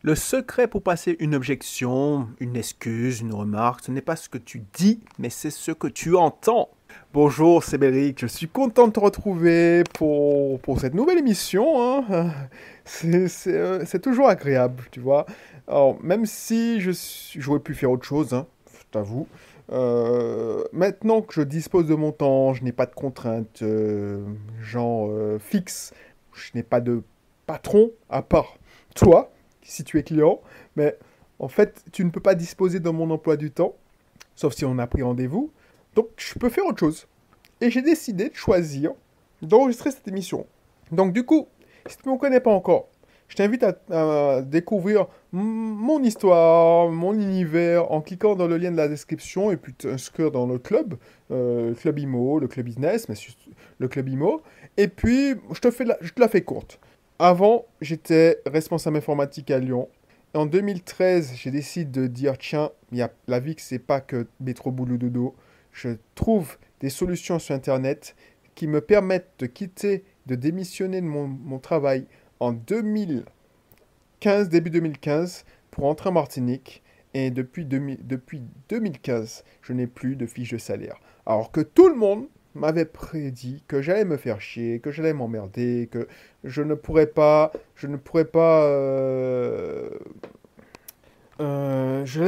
Le secret pour passer une objection, une excuse, une remarque, ce n'est pas ce que tu dis, mais c'est ce que tu entends. Bonjour, c'est Béric, je suis content de te retrouver pour cette nouvelle émission, hein. C'est toujours agréable, tu vois. Alors, même si j'aurais pu faire autre chose, hein, je t'avoue. Maintenant que je dispose de mon temps, je n'ai pas de contraintes, fixes, je n'ai pas de patron, à part toi, si tu es client, mais en fait, tu ne peux pas disposer de mon emploi du temps, sauf si on a pris rendez-vous, donc je peux faire autre chose. Et j'ai décidé de choisir d'enregistrer cette émission. Donc du coup, si tu ne me connais pas encore, je t'invite à découvrir mon histoire, mon univers, en cliquant dans le lien de la description et puis t'inscrire dans le club IMO, le club business, mais le club IMO. Et puis, je te la fais courte. Avant, j'étais responsable informatique à Lyon. En 2013, j'ai décidé de dire, tiens, la vie, c'est pas que métro boulot dodo. Je trouve des solutions sur Internet qui me permettent de quitter, de démissionner de mon travail en 2015, début 2015, pour entrer en Martinique. Et depuis 2015, je n'ai plus de fiche de salaire. Alors que tout le monde m'avait prédit que j'allais me faire chier, que j'allais m'emmerder, que je vais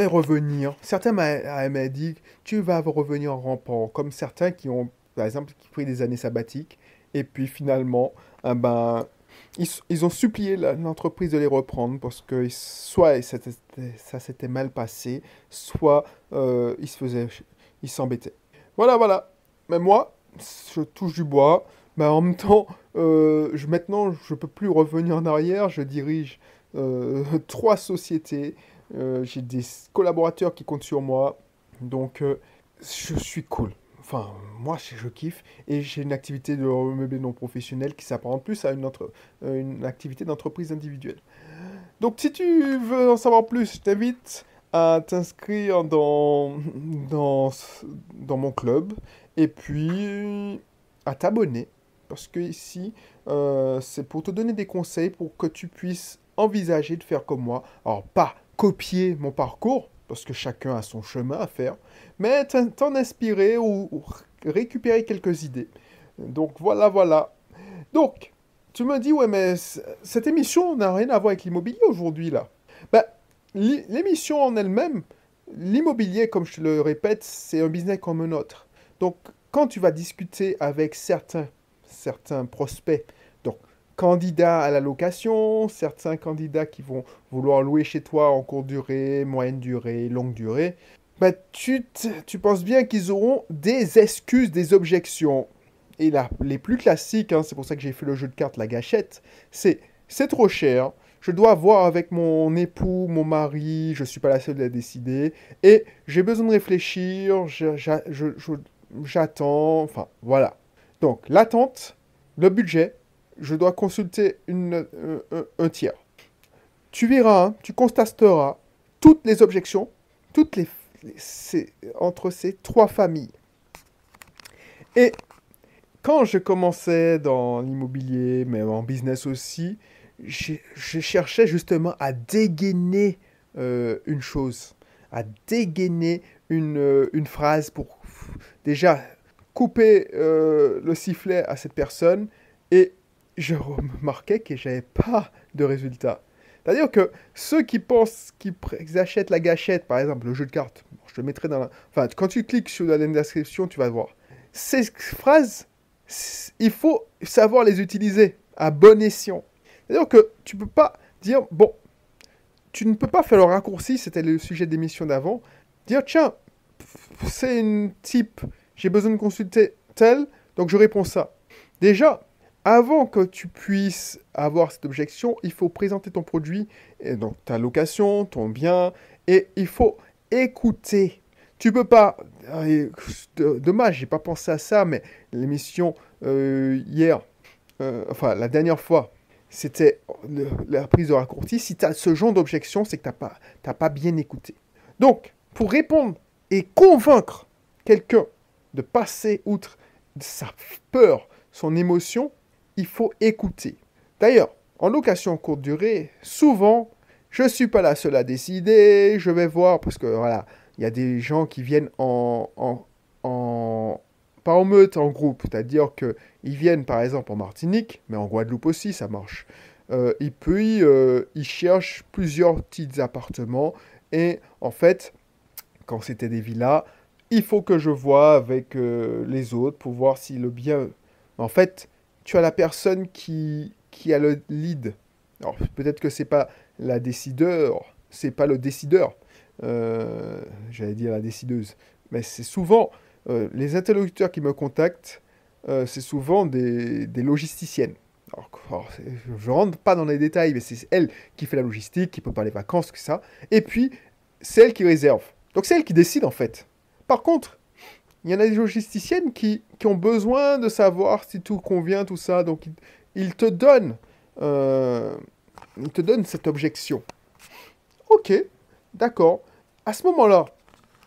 revenir. Certains m'avaient dit, tu vas revenir en rampant, comme certains qui ont, par exemple, qui pris des années sabbatiques, et puis finalement, ils ont supplié l'entreprise de les reprendre parce que soit ça s'était mal passé, soit ils s'embêtaient. Voilà, voilà. Mais moi, je touche du bois, mais en même temps, maintenant, je peux plus revenir en arrière. Je dirige trois sociétés. J'ai des collaborateurs qui comptent sur moi. Donc, je suis cool. Enfin, moi, je kiffe. Et j'ai une activité de meublé non professionnel qui s'apparente plus à une activité d'entreprise individuelle. Donc, si tu veux en savoir plus, je t'invite à t'inscrire dans mon club et puis à t'abonner. Parce que ici, c'est pour te donner des conseils pour que tu puisses envisager de faire comme moi. Alors, pas copier mon parcours, parce que chacun a son chemin à faire, mais t'en inspirer ou récupérer quelques idées. Donc, voilà, voilà. Donc, tu me dis, ouais, mais cette émission n'a rien à voir avec l'immobilier aujourd'hui, là. Bah, l'émission en elle-même, l'immobilier, comme je te le répète, c'est un business comme un autre. Donc, quand tu vas discuter avec certains prospects, donc candidats à la location, certains candidats qui vont vouloir louer chez toi en courte durée, moyenne durée, longue durée, bah, tu penses bien qu'ils auront des excuses, des objections. Et là, les plus classiques, hein, c'est pour ça que j'ai fait le jeu de cartes La Gâchette, c'est trop cher, je dois voir avec mon époux, mon mari, je ne suis pas la seule à décider, et j'ai besoin de réfléchir, j'attends, enfin voilà. Donc l'attente, le budget, je dois consulter un tiers. Tu verras, hein, tu constateras toutes les objections, toutes entre ces trois familles. Et quand je commençais dans l'immobilier, mais en business aussi, je cherchais justement à dégainer une chose, à dégainer une phrase pour déjà couper le sifflet à cette personne et je remarquais que j'avais pas de résultat. C'est-à-dire que ceux qui pensent qu'ils achètent la gâchette, par exemple, le jeu de cartes, je te mettrai dans la... Enfin, quand tu cliques sur la description, tu vas voir. Ces phrases, il faut savoir les utiliser à bon escient. C'est-à-dire que tu peux pas dire, bon, tu ne peux pas faire le raccourci, c'était le sujet d'émission d'avant, dire, tiens, c'est une type, j'ai besoin de consulter tel, donc je réponds ça. Déjà, avant que tu puisses avoir cette objection, il faut présenter ton produit, et donc ta location, ton bien, et il faut écouter. Tu peux pas... Dommage, j'ai pas pensé à ça, mais l'émission hier, enfin la dernière fois, c'était la prise de raccourci. Si tu as ce genre d'objection, c'est que t'as pas bien écouté. Donc, pour répondre et convaincre quelqu'un de passer outre sa peur, son émotion, il faut écouter. D'ailleurs, en location courte durée, souvent, Je ne suis pas la seule à décider, je vais voir, parce que voilà, il y a des gens qui viennent pas en meute, en groupe, c'est-à-dire qu'ils viennent par exemple en Martinique, mais en Guadeloupe aussi ça marche. Et puis ils cherchent plusieurs petits appartements, et en fait, quand c'était des villas, il faut que je vois avec les autres pour voir si le bien... En fait, tu as la personne qui a le lead. Alors peut-être que c'est pas la décideur, c'est pas le décideur. J'allais dire la décideuse. Mais c'est souvent les interlocuteurs qui me contactent, c'est souvent des logisticiennes. Je rentre pas dans les détails, mais c'est elle qui fait la logistique, qui prépare les vacances, tout ça. Et puis, c'est elle qui réserve. Donc c'est elle qui décide en fait. Par contre, il y en a des logisticiennes qui ont besoin de savoir si tout convient, tout ça. Donc ils te donnent, euh, ils te donnent cette objection. Ok, d'accord. À ce moment-là,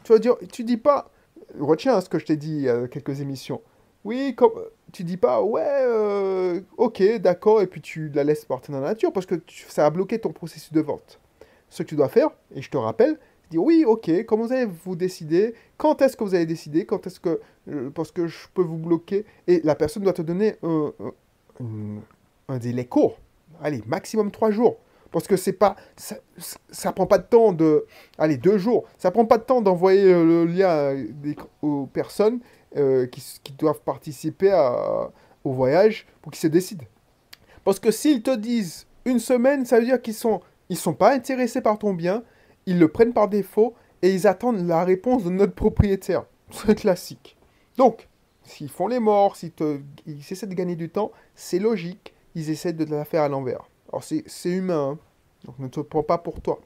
tu vas dire, tu dis pas, retiens ce que je t'ai dit il y a quelques émissions. Oui, comme, tu dis pas, ouais, ok, d'accord, et puis tu la laisses partir dans la nature parce que ça a bloqué ton processus de vente. Ce que tu dois faire, et je te rappelle, c'est dire oui, ok, comment vous allez vous décider, quand est-ce que vous allez décider, quand est-ce que, parce que je peux vous bloquer, et la personne doit te donner un délai court, allez, maximum 3 jours. Parce que c'est pas, ça prend pas de temps de, allez, 2 jours. Ça prend pas de temps d'envoyer le lien aux personnes qui doivent participer au voyage pour qu'ils se décident. Parce que s'ils te disent une semaine, ça veut dire ils sont pas intéressés par ton bien, ils le prennent par défaut et ils attendent la réponse de notre propriétaire. C'est classique. Donc, s'ils font les morts, ils essaient de gagner du temps, c'est logique, ils essaient de la faire à l'envers. Alors c'est humain, hein. Donc ne te prends pas pour toi.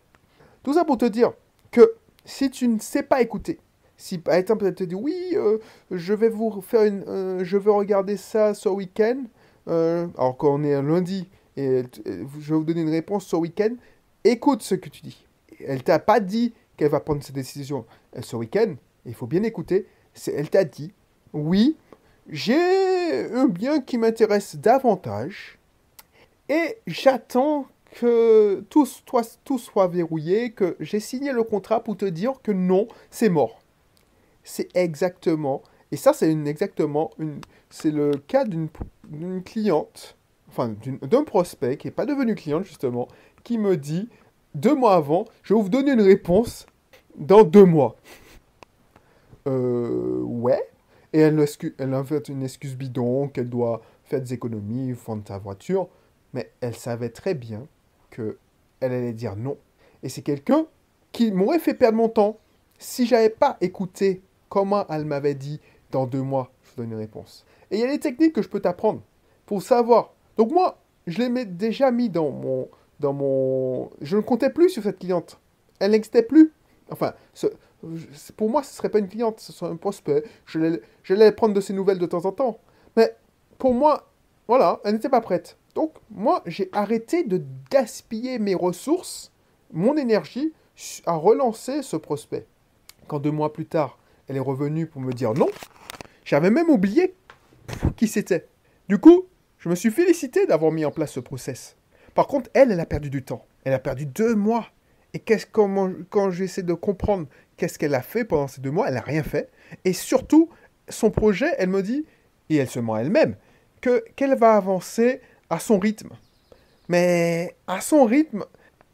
Tout ça pour te dire que si tu ne sais pas écouter, si par exemple elle te dit oui, je vais vous faire je veux regarder ça ce week-end, alors qu'on est un lundi et je vais vous donner une réponse ce week-end, écoute ce que tu dis. Elle t'a pas dit qu'elle va prendre cette décision ce week-end, il faut bien écouter. Elle t'a dit oui, j'ai un bien qui m'intéresse davantage et j'attends que tout soit verrouillé, que j'ai signé le contrat pour te dire que non, c'est mort. C'est exactement, et ça c'est le cas d'une cliente, enfin d'un prospect qui n'est pas devenu cliente justement, qui me dit 2 mois avant, je vais vous donner une réponse dans 2 mois. Ouais. Et elle invente une excuse bidon, qu'elle doit faire des économies, vendre sa voiture. Mais elle savait très bien que elle allait dire non. Et c'est quelqu'un qui m'aurait fait perdre mon temps si j'avais pas écouté comment elle m'avait dit dans 2 mois, je vous donne une réponse. Et il y a des techniques que je peux t'apprendre pour savoir. Donc moi, je l'ai déjà mis je ne comptais plus sur cette cliente. Elle n'existait plus. Enfin, pour moi, ce ne serait pas une cliente, ce serait un prospect. J'allais prendre de ses nouvelles de temps en temps. Mais pour moi, voilà, elle n'était pas prête. Donc, moi, j'ai arrêté de gaspiller mes ressources, mon énergie, à relancer ce prospect. Quand 2 mois plus tard, elle est revenue pour me dire non, j'avais même oublié qui c'était. Du coup, je me suis félicité d'avoir mis en place ce process. Par contre, elle a perdu du temps. Elle a perdu 2 mois. Et quand j'essaie de comprendre qu'est-ce qu'elle a fait pendant ces 2 mois, elle n'a rien fait. Et surtout, son projet, elle me dit, et elle se ment elle-même, qu'elle va avancer à son rythme. Mais à son rythme,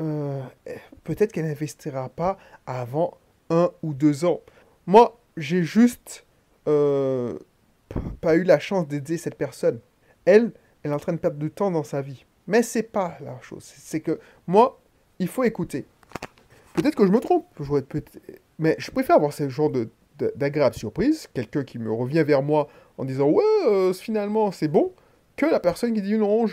euh, peut-être qu'elle n'investira pas avant 1 ou 2 ans. Moi, j'ai juste euh, pas eu la chance d'aider cette personne. Elle est en train de perdre du temps dans sa vie. Mais c'est pas la chose. C'est que moi, il faut écouter. Peut-être que je me trompe, mais je préfère avoir ce genre d'agréable surprise, quelqu'un qui me revient vers moi en disant ouais, finalement c'est bon, que la personne qui dit non.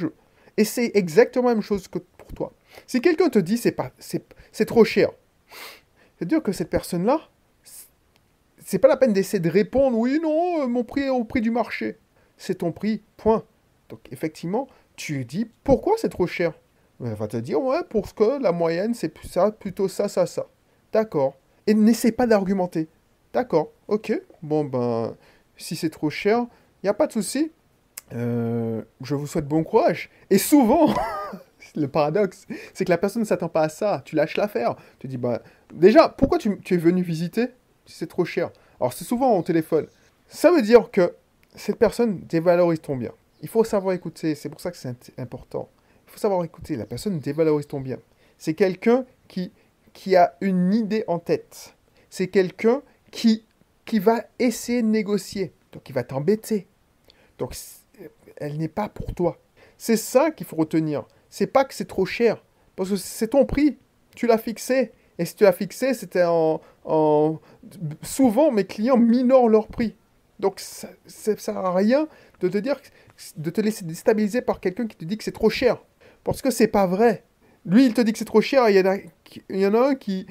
Et c'est exactement la même chose que pour toi. Si quelqu'un te dit c'est trop cher, c'est-à-dire que cette personne-là, c'est pas la peine d'essayer de répondre oui, non, mon prix est au prix du marché. C'est ton prix, point. Donc effectivement, tu dis pourquoi c'est trop cher. Elle va te dire, ouais, pour que la moyenne, c'est ça, plutôt ça, ça, ça. D'accord. Et n'essaie pas d'argumenter. D'accord, ok. Bon, ben, si c'est trop cher, il n'y a pas de souci. Je vous souhaite bon courage. Et souvent, Le paradoxe, c'est que la personne ne s'attend pas à ça. Tu lâches l'affaire. Tu dis, bah, déjà, pourquoi tu es venu visiter si c'est trop cher? Alors, c'est souvent au téléphone. Ça veut dire que cette personne dévalorise ton bien. Il faut savoir écouter. C'est pour ça que c'est important. Il faut savoir écouter. La personne dévalorise ton bien. C'est quelqu'un qui a une idée en tête. C'est quelqu'un qui va essayer de négocier. Donc, il va t'embêter. Donc, elle n'est pas pour toi. C'est ça qu'il faut retenir. C'est pas que c'est trop cher. Parce que c'est ton prix. Tu l'as fixé. Et si tu l'as fixé, c'était Souvent, mes clients minorent leur prix. Donc, ça ne sert à rien de te dire, de te laisser déstabiliser par quelqu'un qui te dit que c'est trop cher. Parce que c'est pas vrai. Lui, il te dit que c'est trop cher et il y en a un qui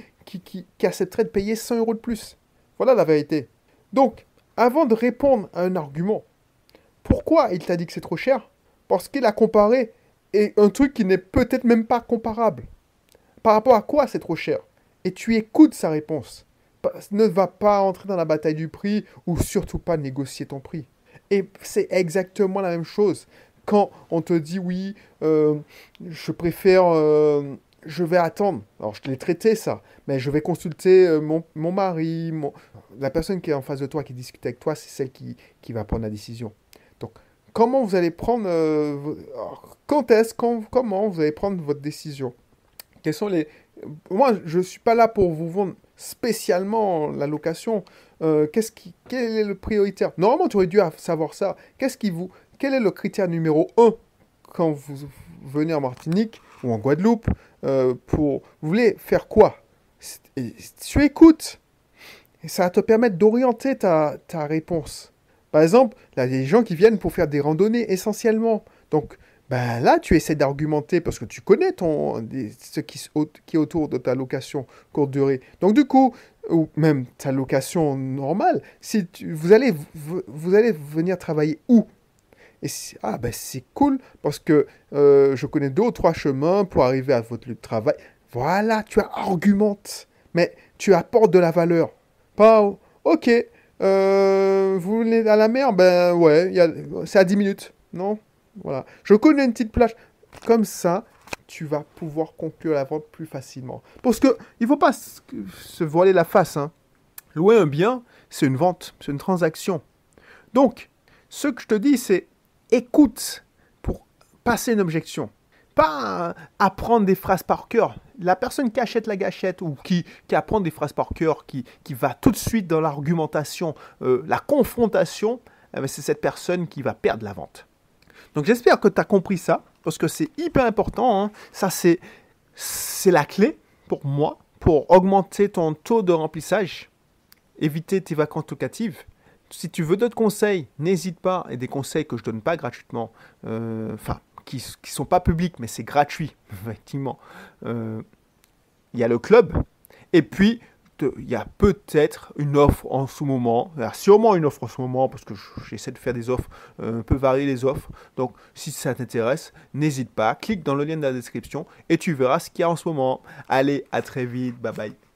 accepterait de payer 100 € de plus. Voilà la vérité. Donc, avant de répondre à un argument, pourquoi il t'a dit que c'est trop cher? Parce qu'il a comparé et un truc qui n'est peut-être même pas comparable. Par rapport à quoi c'est trop cher? Et tu écoutes sa réponse. Ne va pas entrer dans la bataille du prix ou surtout pas négocier ton prix. Et c'est exactement la même chose. Quand on te dit oui, je préfère, je vais attendre. Alors je te l'ai traité ça, mais je vais consulter mon mari, la personne qui est en face de toi, qui discute avec toi, c'est celle qui va prendre la décision. Donc comment vous allez prendre, comment vous allez prendre votre décision? Quels sont les... Moi, je ne suis pas là pour vous vendre spécialement la location. Quel est le prioritaire? Normalement, tu aurais dû savoir ça. Quel est le critère numéro 1 quand vous venez en Martinique ou en Guadeloupe vous voulez faire quoi? Tu écoutes. Et ça va te permettre d'orienter ta réponse. Par exemple, là, il y a des gens qui viennent pour faire des randonnées essentiellement. Donc, ben là, tu essaies d'argumenter parce que tu connais ce qui est autour de ta location courte durée. Donc, du coup, ou même ta location normale, vous allez venir travailler où? Et ben c'est cool parce que je connais 2 ou 3 chemins pour arriver à votre lieu de travail. Voilà, tu argumentes, mais tu apportes de la valeur. Pas, ok, vous voulez à la mer? Ben ouais, c'est à 10 minutes, non? Voilà. Je connais une petite plage. Comme ça, tu vas pouvoir conclure la vente plus facilement. Parce que il ne faut pas se voiler la face. Hein. Louer un bien, c'est une vente, c'est une transaction. Donc, ce que je te dis, c'est écoute pour passer une objection. Pas apprendre des phrases par cœur. La personne qui achète la gâchette ou qui apprend des phrases par cœur, qui va tout de suite dans l'argumentation, la confrontation, c'est cette personne qui va perdre la vente. Donc j'espère que tu as compris ça, parce que c'est hyper important. Hein. Ça, c'est la clé pour moi, pour augmenter ton taux de remplissage, éviter tes vacances locatives. Si tu veux d'autres conseils, n'hésite pas, et des conseils que je ne donne pas gratuitement, qui ne sont pas publics, mais c'est gratuit, effectivement. Il y a le club, et puis il y a peut-être une offre en ce moment. Il y a sûrement une offre en ce moment parce que j'essaie de faire des offres, un peu varier les offres. Donc, si ça t'intéresse, n'hésite pas. Clique dans le lien de la description et tu verras ce qu'il y a en ce moment. Allez, à très vite. Bye bye.